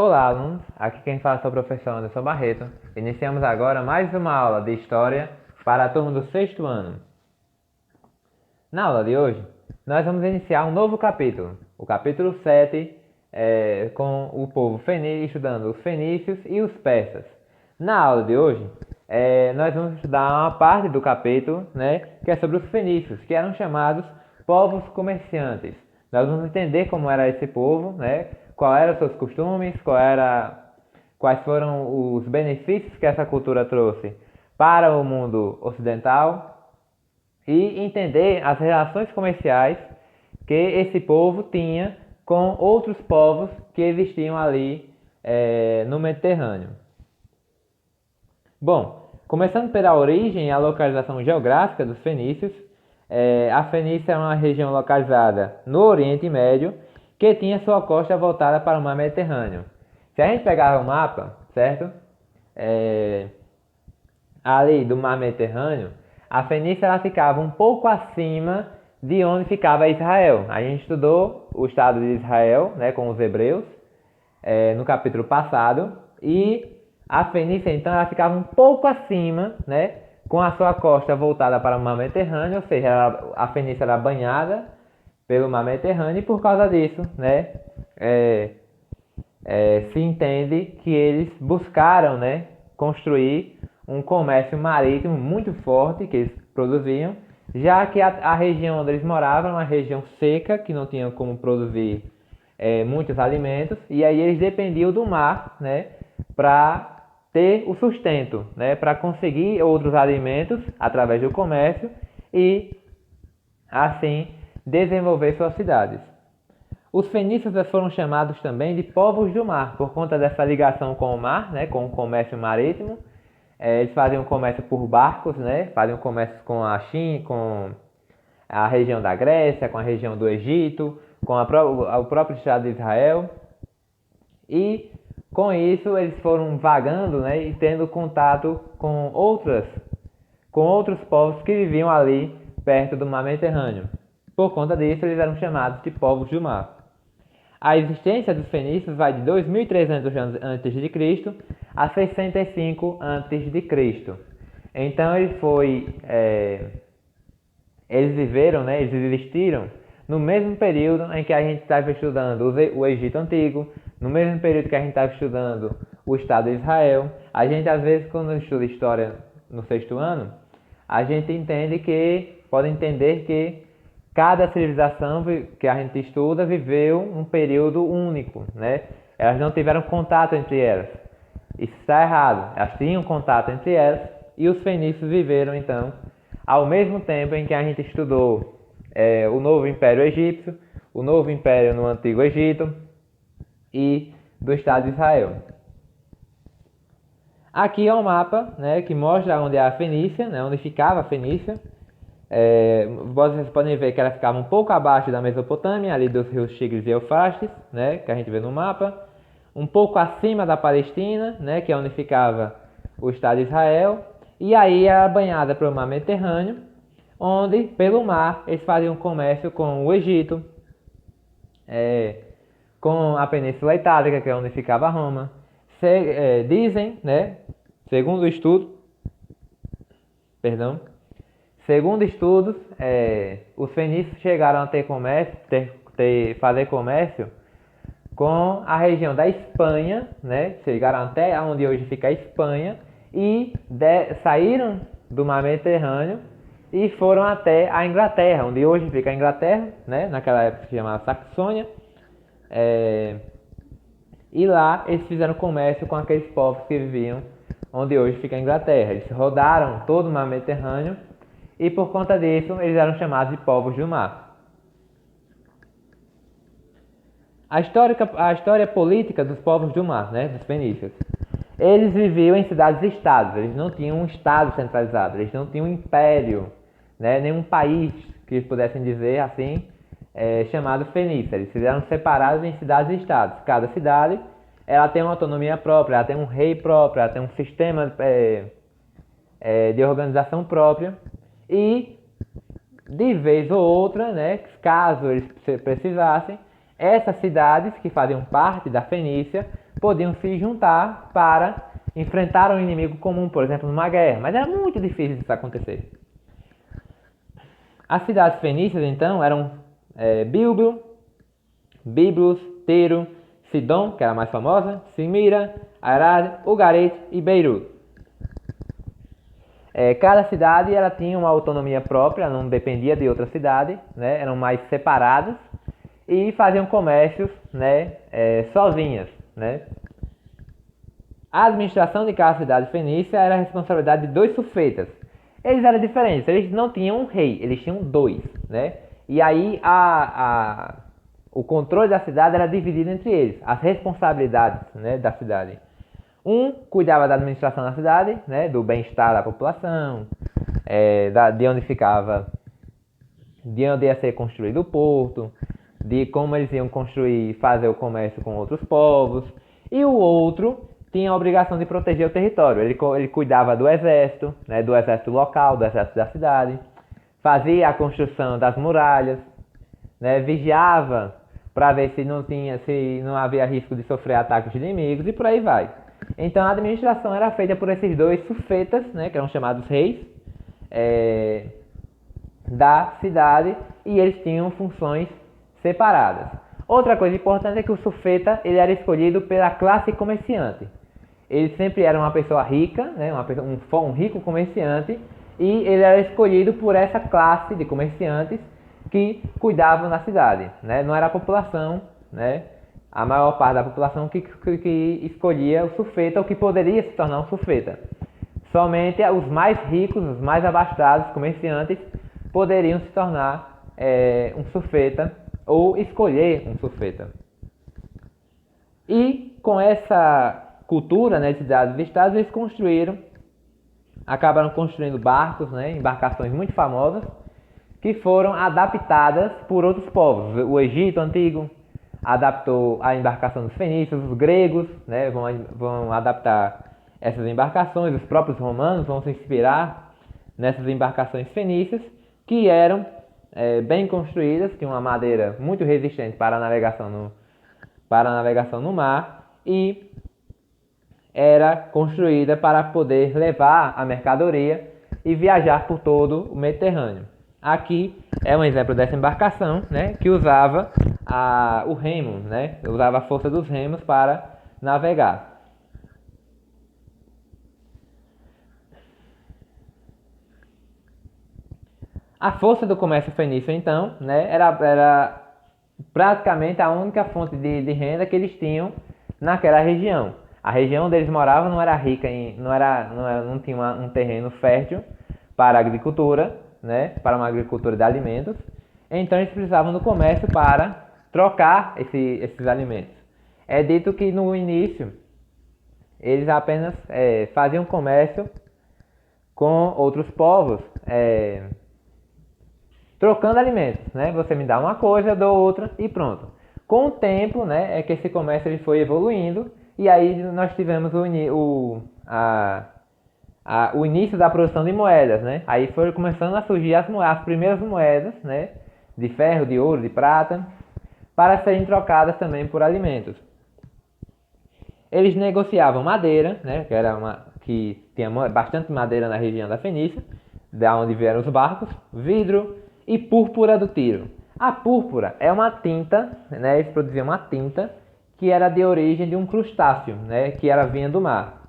Olá, alunos! Aqui quem fala é o professor Anderson Barreto. Iniciamos agora mais uma aula de História para a turma do sexto ano. Na aula de hoje, nós vamos iniciar um novo capítulo, o capítulo 7, com o povo fenício, estudando os fenícios e os persas. Na aula de hoje, nós vamos estudar uma parte do capítulo, que é sobre os fenícios, que eram chamados povos comerciantes. Nós vamos entender como era esse povo, quais eram os seus costumes, quais foram os benefícios que essa cultura trouxe para o mundo ocidental e entender as relações comerciais que esse povo tinha com outros povos que existiam ali no Mediterrâneo. Bom, começando pela origem e a localização geográfica dos fenícios, a Fenícia é uma região localizada no Oriente Médio que tinha sua costa voltada para o mar Mediterrâneo. Se a gente pegar o mapa, certo? Ali do mar Mediterrâneo, a Fenícia ela ficava um pouco acima de onde ficava Israel. A gente estudou o estado de Israel, com os hebreus, no capítulo passado, e a Fenícia então ela ficava um pouco acima, com a sua costa voltada para o mar Mediterrâneo, ou seja, a Fenícia era banhada pelo mar Mediterrâneo, e por causa disso, se entende que eles buscaram, construir um comércio marítimo muito forte que eles produziam, já que a região onde eles moravam era uma região seca, que não tinha como produzir muitos alimentos, e aí eles dependiam do mar, para ter o sustento, para conseguir outros alimentos através do comércio e, assim, desenvolver suas cidades. Os fenícios foram chamados também de povos do mar, por conta dessa ligação com o mar, com o comércio marítimo. Eles faziam comércio por barcos, faziam comércio com a China, com a região da Grécia, com a região do Egito, com o próprio Estado de Israel. E com isso eles foram vagando, e tendo contato com outros povos que viviam ali perto do mar Mediterrâneo. Por conta disso eles eram chamados de povos do mar. A existência dos fenícios vai de 2.300 anos antes de Cristo a 65 antes de Cristo. Então eles viveram, eles existiram no mesmo período em que a gente estava estudando o Egito Antigo, no mesmo período que a gente estava estudando o Estado de Israel. A gente, às vezes, quando estuda história no sexto ano, a gente pode entender que cada civilização que a gente estuda viveu um período único, Elas não tiveram contato entre elas. Isso está errado. Elas tinham contato entre elas e os fenícios viveram, então, ao mesmo tempo em que a gente estudou o novo Império Egípcio, o novo Império no Antigo Egito e do Estado de Israel. Aqui é um mapa, que mostra onde é a Fenícia, onde ficava a Fenícia. Vocês podem ver que ela ficava um pouco abaixo da Mesopotâmia, ali dos rios Tigres e Eufrates, que a gente vê no mapa. Um pouco acima da Palestina, que é onde ficava o Estado de Israel. E aí era banhada pelo mar Mediterrâneo, onde, pelo mar, eles faziam comércio com o Egito, com a Península Itálica, que é onde ficava Roma. Dizem, segundo estudos, os fenícios chegaram a fazer comércio com a região da Espanha, chegaram até onde hoje fica a Espanha e saíram do mar Mediterrâneo e foram até a Inglaterra, onde hoje fica a Inglaterra, naquela época se chamava Saxônia, e lá eles fizeram comércio com aqueles povos que viviam onde hoje fica a Inglaterra. Eles rodaram todo o mar Mediterrâneo e por conta disso eles eram chamados de povos do mar. A história política dos povos do mar, dos fenícios. Eles viviam em cidades-estados, eles não tinham um estado centralizado, eles não tinham um império, nenhum país que eles pudessem dizer assim, chamado Fenícia. Eles eram separados em cidades-estados. Cada cidade ela tem uma autonomia própria, ela tem um rei próprio, ela tem um sistema de organização própria. E, de vez ou outra, caso eles precisassem, essas cidades que faziam parte da Fenícia podiam se juntar para enfrentar um inimigo comum, por exemplo, numa guerra. Mas era muito difícil isso acontecer. As cidades fenícias, então, eram Bíblio, Biblos, Tiro, Sidom, que era a mais famosa, Simira, Arad, Ugarit e Beirut. Cada cidade ela tinha uma autonomia própria, não dependia de outra cidade, né? Eram mais separadas e faziam comércios, né? Sozinhas. Né? A administração de cada cidade fenícia era a responsabilidade de 2 sufetas. Eles eram diferentes, eles não tinham um rei, eles tinham 2. Né? E aí o controle da cidade era dividido entre eles, as responsabilidades, né, da cidade. Um cuidava da administração da cidade, né, do bem-estar da população, de onde ficava, de onde ia ser construído o porto, de como eles iam construir e fazer o comércio com outros povos. E o outro tinha a obrigação de proteger o território. Ele cuidava do exército, né, do exército local, do exército da cidade, fazia a construção das muralhas, né, vigiava para ver se não havia risco de sofrer ataques de inimigos e por aí vai. Então a administração era feita por esses 2 sufetas, né, que eram chamados reis da cidade, e eles tinham funções separadas. Outra coisa importante é que o sufeta ele era escolhido pela classe comerciante. Ele sempre era uma pessoa rica, né, um rico comerciante, e ele era escolhido por essa classe de comerciantes que cuidavam da cidade, né? Não era a população, né? A maior parte da população que escolhia o sufeta, ou que poderia se tornar um sufeta. Somente os mais ricos, os mais abastados, comerciantes, poderiam se tornar um sufeta ou escolher um sufeta. E com essa cultura, né, de cidades e estados, eles acabaram construindo barcos, né, embarcações muito famosas, que foram adaptadas por outros povos. O Egito antigo adaptou a embarcação dos fenícios, os gregos, né, vão adaptar essas embarcações, os próprios romanos vão se inspirar nessas embarcações fenícias, que eram bem construídas, tinham uma madeira muito resistente para a navegação no mar, e era construída para poder levar a mercadoria e viajar por todo o Mediterrâneo. Aqui é um exemplo dessa embarcação, né, que usava o remo, né, usava a força dos remos para navegar. A força do comércio fenício, então, né, era praticamente a única fonte de renda que eles tinham naquela região. A região onde eles moravam não era rica, não tinha um terreno fértil para a agricultura, né, para uma agricultura de alimentos. Então eles precisavam do comércio para trocar esses alimentos. É dito que no início eles apenas faziam comércio com outros povos, trocando alimentos, né? Você me dá uma coisa, eu dou outra e pronto. Com o tempo, né, é que esse comércio ele foi evoluindo, e aí nós tivemos o início da produção de moedas, né? Aí foi começando a surgir as primeiras moedas, né, de ferro, de ouro, de prata, para serem trocadas também por alimentos. Eles negociavam madeira, né, que tinha bastante madeira na região da Fenícia, da onde vieram os barcos, vidro e púrpura do Tiro. A púrpura é uma tinta, né, eles produziam uma tinta que era de origem de um crustáceo, né, que vinha do mar.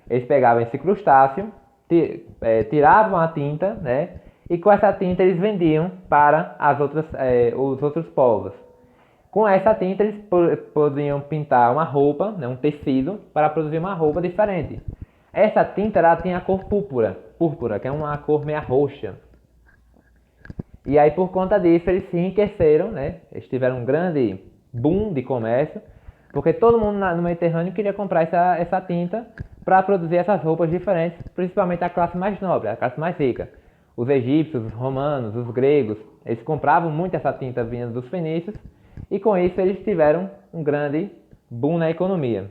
Eles pegavam esse crustáceo, tiravam a tinta, né, e com essa tinta eles vendiam para os outros povos. Com essa tinta eles podiam pintar uma roupa, né, um tecido, para produzir uma roupa diferente. Essa tinta ela tinha a cor púrpura, que é uma cor meio roxa. E aí por conta disso eles se enriqueceram, né, eles tiveram um grande boom de comércio, porque todo mundo no Mediterrâneo queria comprar essa tinta para produzir essas roupas diferentes, principalmente a classe mais nobre, a classe mais rica. Os egípcios, os romanos, os gregos, eles compravam muito essa tinta vinda dos fenícios, e com isso eles tiveram um grande boom na economia.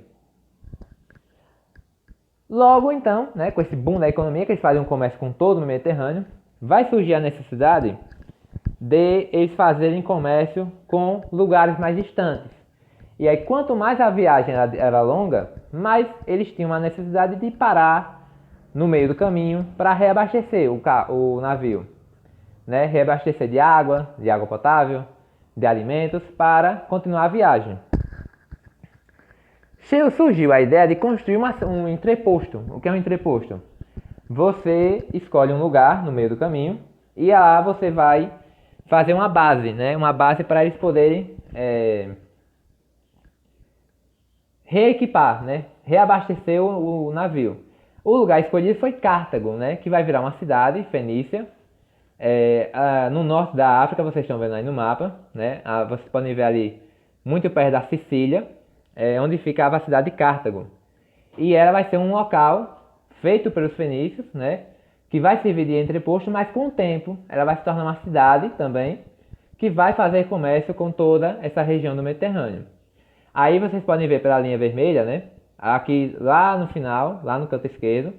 Logo então, né, com esse boom da economia, que eles faziam comércio com todo o Mediterrâneo, vai surgir a necessidade de eles fazerem comércio com lugares mais distantes. E aí, quanto mais a viagem era longa, mais eles tinham a necessidade de parar no meio do caminho para reabastecer o navio, né? Reabastecer de água potável, de alimentos, para continuar a viagem. Surgiu a ideia de construir um entreposto. O que é um entreposto? Você escolhe um lugar no meio do caminho e lá você vai fazer uma base, né? Uma base para eles poderem reequipar, né? Reabastecer o navio. O lugar escolhido foi Cartago, né? Que vai virar uma cidade, Fenícia. No norte da África, vocês estão vendo aí no mapa, né? Vocês podem ver ali, muito perto da Sicília, onde ficava a cidade de Cartago. E ela vai ser um local feito pelos fenícios, né? Que vai servir de entreposto, mas com o tempo ela vai se tornar uma cidade também, que vai fazer comércio com toda essa região do Mediterrâneo. Aí vocês podem ver pela linha vermelha, né? Aqui lá no final, lá no canto esquerdo,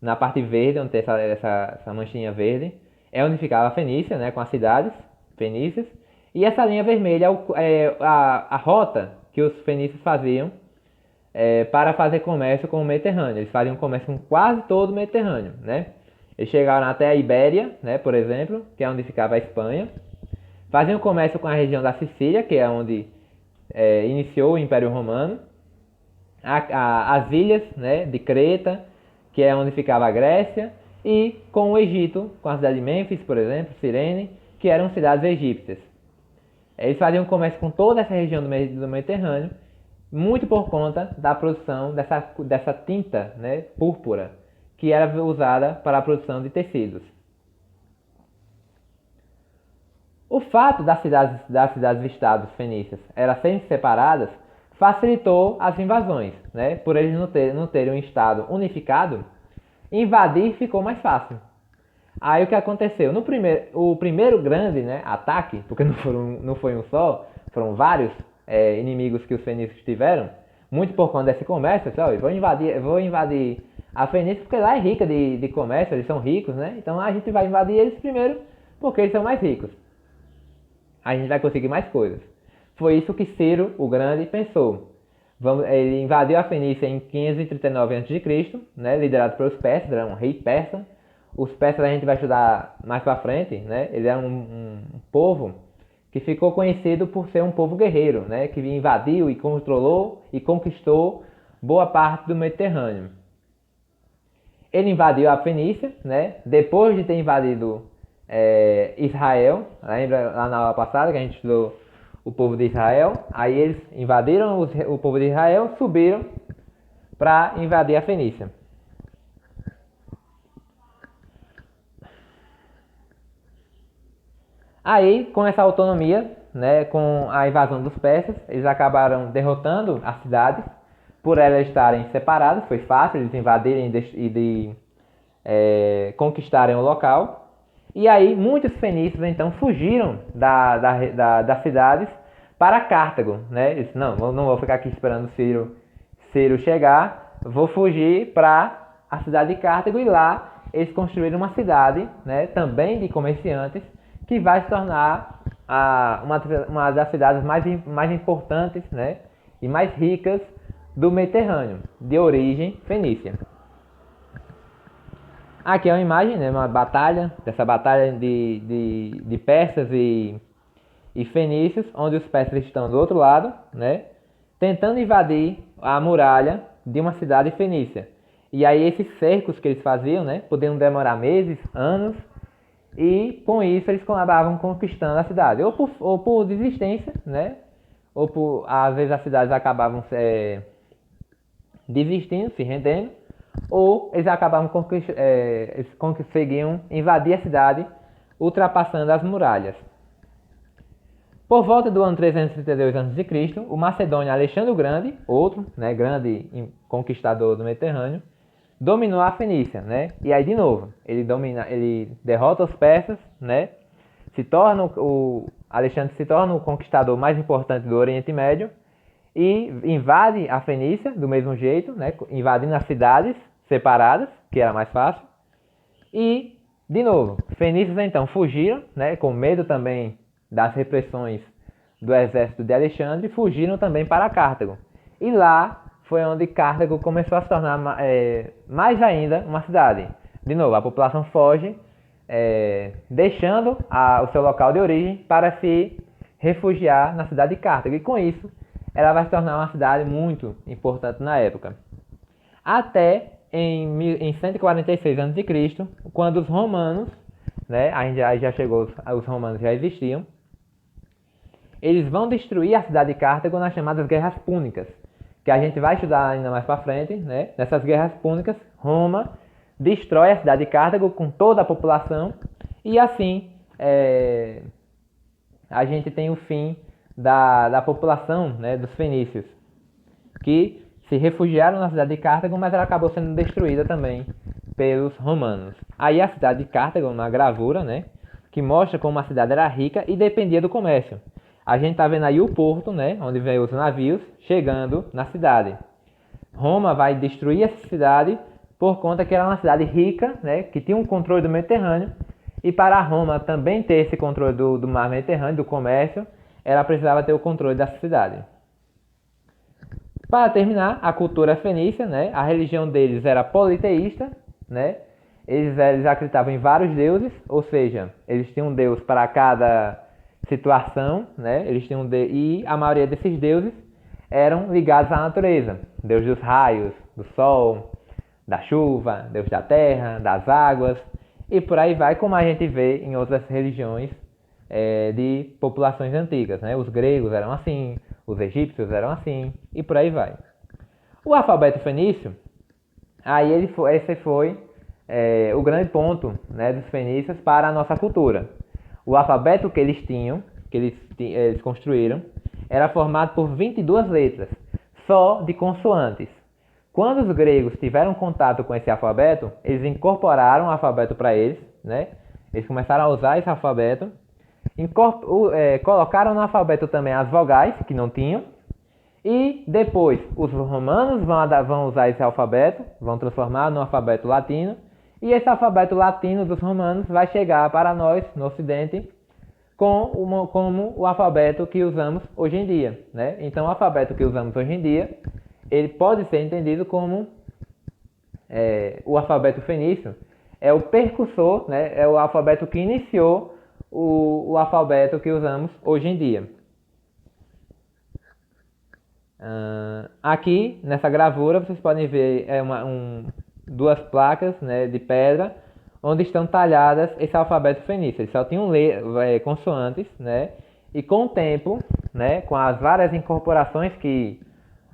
na parte verde, onde tem essa manchinha verde, é onde ficava a Fenícia, né? Com as cidades fenícias. E essa linha vermelha é a rota que os fenícios faziam para fazer comércio com o Mediterrâneo. Eles faziam comércio com quase todo o Mediterrâneo, né? Eles chegaram até a Ibéria, né? Por exemplo, que é onde ficava a Espanha. Faziam comércio com a região da Sicília, que é onde iniciou o Império Romano, as ilhas, né, de Creta, que é onde ficava a Grécia, e com o Egito, com a cidade de Mênfis, por exemplo, Cirene, que eram cidades egípcias. Eles faziam comércio com toda essa região do Mediterrâneo, muito por conta da produção dessa tinta, né, púrpura, que era usada para a produção de tecidos. O fato das cidades-estados fenícias serem separadas facilitou as invasões, né? Por eles não terem um estado unificado, invadir ficou mais fácil. Aí o que aconteceu? O primeiro grande, né, ataque, porque não foi um só, foram vários inimigos que os fenícios tiveram, muito por conta desse comércio. Eu vou invadir a Fenícia porque lá é rica de comércio, eles são ricos, né? Então a gente vai invadir eles primeiro porque eles são mais ricos. A gente vai conseguir mais coisas. Foi isso que Ciro o Grande pensou. Ele invadiu a Fenícia em 539 a.C., né, liderado pelos persas, era um rei persa. Os persas a gente vai estudar mais pra frente, né? Ele era um povo que ficou conhecido por ser um povo guerreiro, né? Que invadiu e controlou e conquistou boa parte do Mediterrâneo. Ele invadiu a Fenícia, né? Depois de ter invadido Israel, lembra lá na aula passada que a gente estudou o povo de Israel? Aí eles invadiram o povo de Israel, subiram para invadir a Fenícia. Aí, com essa autonomia, né, com a invasão dos persas, eles acabaram derrotando as cidades, por elas estarem separadas. Foi fácil eles invadirem e conquistarem o local. E aí muitos fenícios então fugiram das cidades para Cartago, né? Eles, não vou ficar aqui esperando Ciro chegar, vou fugir para a cidade de Cartago, e lá eles construíram uma cidade, né, também de comerciantes, que vai se tornar uma das cidades mais importantes, né, e mais ricas do Mediterrâneo, de origem fenícia. Aqui é uma imagem, né, dessa batalha de persas e fenícios, onde os persas estão do outro lado, né, tentando invadir a muralha de uma cidade fenícia. E aí esses cercos que eles faziam, né, podiam demorar meses, anos, e com isso eles acabavam conquistando a cidade, ou por desistência, né, às vezes as cidades acabavam desistindo, se rendendo, ou eles acabavam conseguiam invadir a cidade, ultrapassando as muralhas. Por volta do ano 332 a.C., o macedônio Alexandre o Grande, outro, né, grande conquistador do Mediterrâneo, dominou a Fenícia, né? E aí de novo, ele derrota os persas, né? Alexandre se torna o conquistador mais importante do Oriente Médio e invade a Fenícia do mesmo jeito, né? Invadindo as cidades separadas, que era mais fácil. E de novo, fenícios então fugiram, né? Com medo também das repressões do exército de Alexandre fugiram também para Cartago. E lá foi onde Cartago começou a se tornar mais ainda uma cidade. De novo, a população foge, deixando o seu local de origem para se refugiar na cidade de Cartago. E com isso, ela vai se tornar uma cidade muito importante na época. Até em 146 a.C., quando os romanos, né, já chegou, os romanos já existiam, eles vão destruir a cidade de Cartago nas chamadas Guerras Púnicas, que a gente vai estudar ainda mais para frente, né? Nessas Guerras Púnicas, Roma destrói a cidade de Cartago com toda a população e assim a gente tem o fim da população, né, dos fenícios, que se refugiaram na cidade de Cartago, mas ela acabou sendo destruída também pelos romanos. Aí a cidade de Cartago, uma gravura, né, que mostra como a cidade era rica e dependia do comércio. A gente está vendo aí o porto, né, onde vem os navios chegando na cidade. Roma vai destruir essa cidade por conta que era uma cidade rica, né, que tinha um controle do Mediterrâneo. E para Roma também ter esse controle do mar Mediterrâneo, do comércio, ela precisava ter o controle dessa cidade. Para terminar, a cultura fenícia, né, a religião deles era politeísta, né, eles acreditavam em vários deuses, ou seja, eles tinham um deus para cada situação, né? Eles tinham e a maioria desses deuses eram ligados à natureza. Deus dos raios, do sol, da chuva, Deus da terra, das águas e por aí vai, como a gente vê em outras religiões de populações antigas, né? Os gregos eram assim, os egípcios eram assim e por aí vai. O alfabeto fenício, aí esse foi o grande ponto, né, dos fenícios para a nossa cultura. O alfabeto que eles tinham, eles construíram, era formado por 22 letras, só de consoantes. Quando os gregos tiveram contato com esse alfabeto, eles incorporaram o alfabeto para eles, né? Eles começaram a usar esse alfabeto, colocaram no alfabeto também as vogais, que não tinham, e depois os romanos vão usar esse alfabeto, vão transformar no alfabeto latino, e esse alfabeto latino dos romanos vai chegar para nós, no Ocidente, como o alfabeto que usamos hoje em dia, né? Então, o alfabeto que usamos hoje em dia, ele pode ser entendido como o alfabeto fenício, é o precursor, né? É o alfabeto que iniciou o alfabeto que usamos hoje em dia. Aqui, nessa gravura, vocês podem ver duas placas, né, de pedra, onde estão talhadas esse alfabeto fenício. Eles só tinham consoantes, né, e com o tempo, né, com as várias incorporações que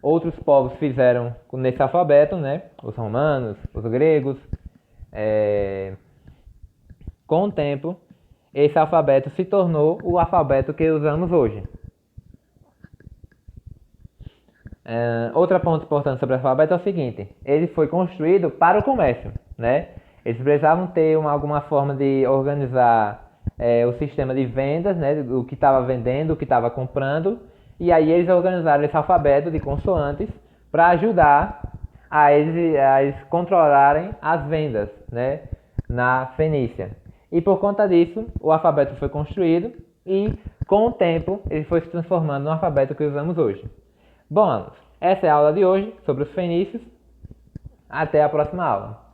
outros povos fizeram nesse alfabeto, né, os romanos, os gregos, com o tempo, esse alfabeto se tornou o alfabeto que usamos hoje. Outro ponto importante sobre o alfabeto é o seguinte: ele foi construído para o comércio, né? Eles precisavam ter alguma forma de organizar o sistema de vendas, né? O que estava vendendo, o que estava comprando, e aí eles organizaram esse alfabeto de consoantes para ajudar a eles controlarem as vendas, né? Na Fenícia. E por conta disso, o alfabeto foi construído e, com o tempo, ele foi se transformando no alfabeto que usamos hoje. Bom, alunos, essa é a aula de hoje sobre os fenícios. Até a próxima aula.